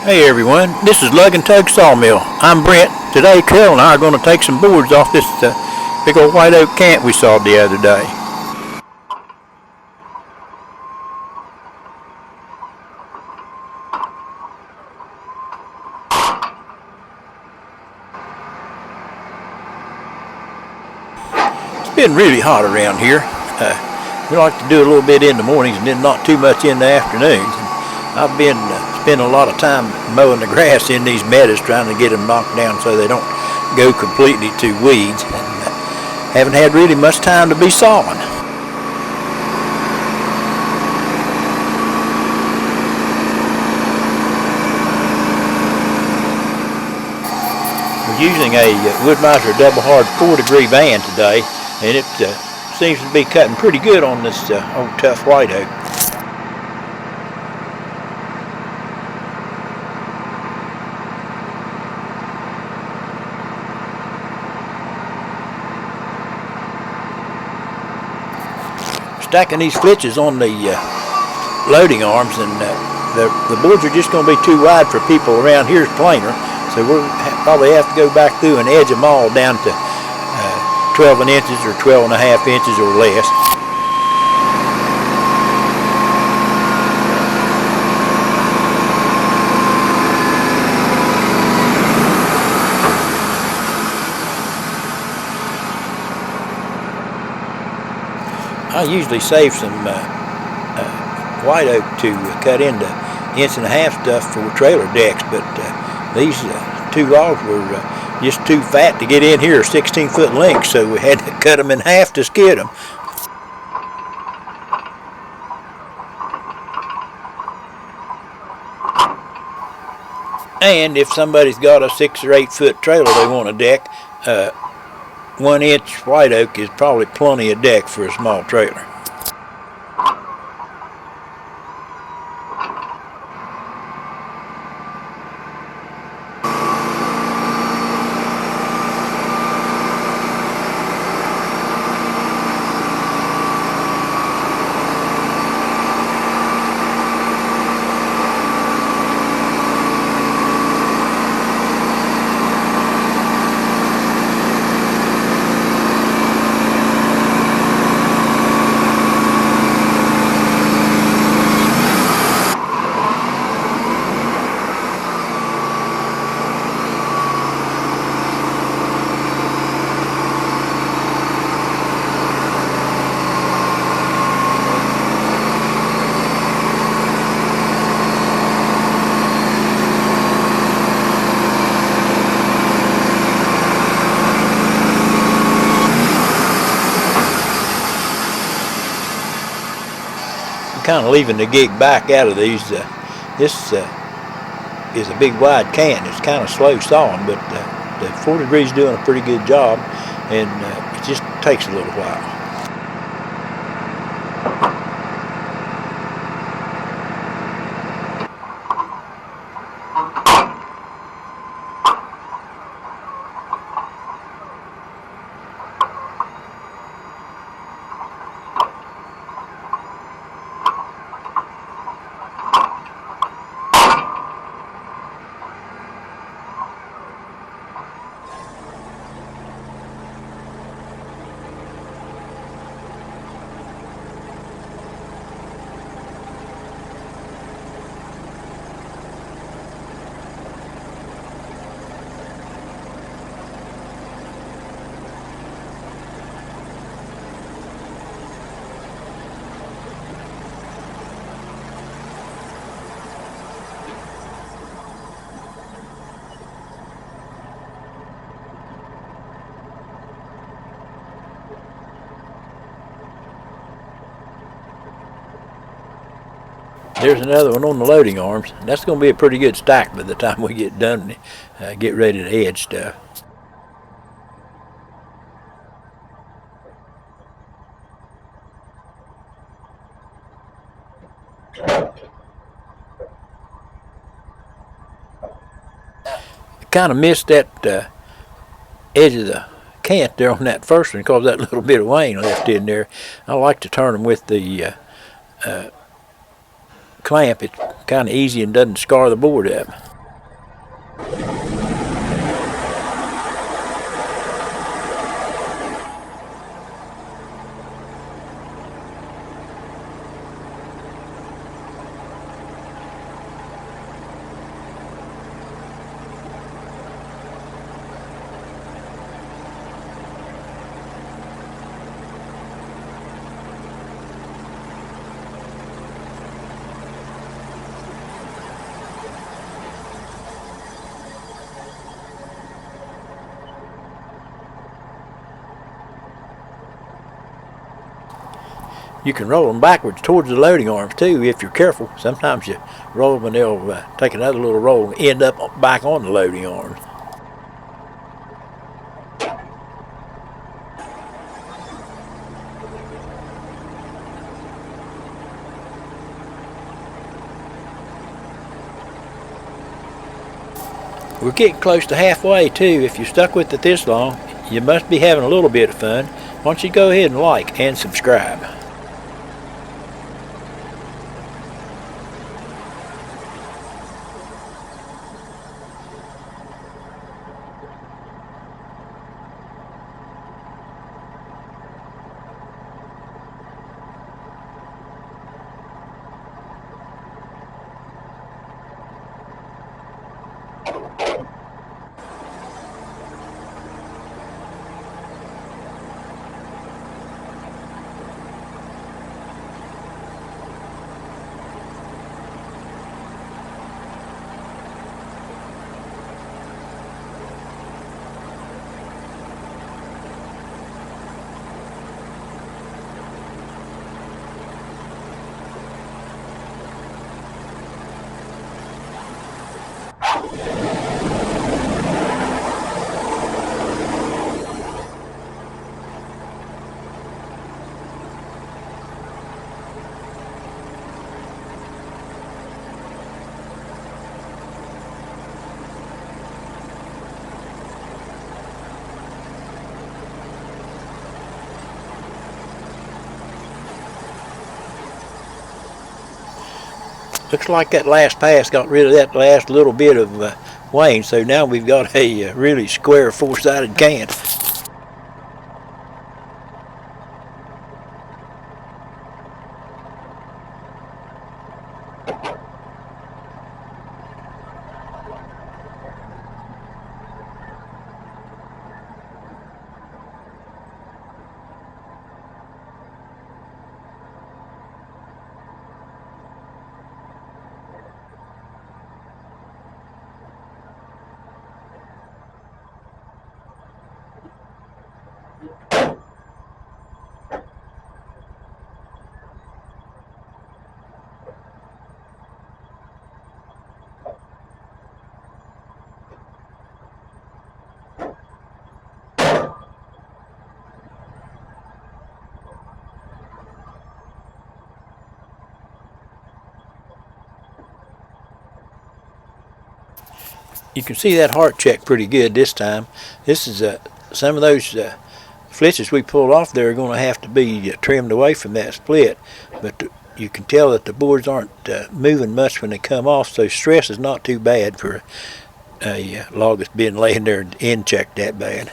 Hey everyone, this is Lug&TugSawmill. I'm Brent. Today Carol and I are going to take some boards off this big old white oak camp we saw the other day. It's been really hot around here. We like to do a little bit in the mornings and then not too much in the afternoons. And I've been spending a lot of time mowing the grass in these meadows, trying to get them knocked down so they don't go completely to weeds. And haven't had really much time to be sawing. We're using a Wood-Mizer double hard 4-degree van today, and it seems to be cutting pretty good on this old tough white oak. Stacking these flitches on the loading arms, and the boards are just going to be too wide for people around here's planer, so we'll probably have to go back through and edge them all down to 12 inches or 12 and a half inches or less. I usually save some white oak to cut into 1.5 inch stuff for trailer decks, but these two logs were just too fat to get in here, 16-foot lengths, so we had to cut them in half to skid them. And if somebody's got a 6 or 8 foot trailer they want to deck, 1 inch white oak is probably plenty of deck for a small trailer. Kind of leaving the gig back out of these. This is a big wide can. It's kind of slow sawing, but the 4 degrees doing a pretty good job, and it just takes a little while. There's another one on the loading arms. That's going to be a pretty good stack by the time we get done, get ready to edge stuff. I kind of missed that edge of the cant there on that first one because that little bit of wane left in there. I like to turn them with the clamp. It's kind of easy and doesn't scar the board up. You can roll them backwards towards the loading arms too if you're careful. Sometimes you roll them and they'll take another little roll and end up back on the loading arms. We're getting close to halfway too. If you stuck with it this long, you must be having a little bit of fun. Why don't you go ahead and like and subscribe. Looks like that last pass got rid of that last little bit of wane, so now we've got a really square four-sided can. You can see that heart check pretty good this time. This is some of those flitches we pulled off there are going to have to be trimmed away from that split, but you can tell that the boards aren't moving much when they come off, so stress is not too bad for a log that's been laying there end checked that bad.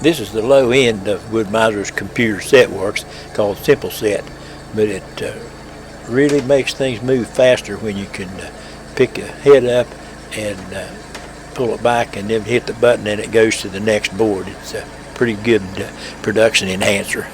This is the low end of Wood-Miser's computer set works, called Simple Set, but it really makes things move faster when you can pick a head up and pull it back and then hit the button and it goes to the next board. It's a pretty good production enhancer.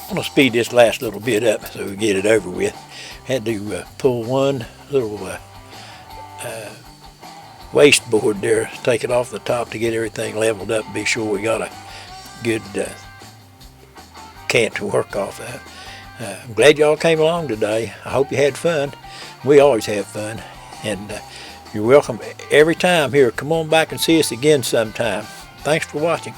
I'm going to speed this last little bit up so we get it over with. Had to pull one little waste board there, take it off the top to get everything leveled up, be sure we got a good cant to work off of. I'm glad y'all came along today. I hope you had fun. We always have fun, and you're welcome every time here. Come on back and see us again sometime. Thanks for watching.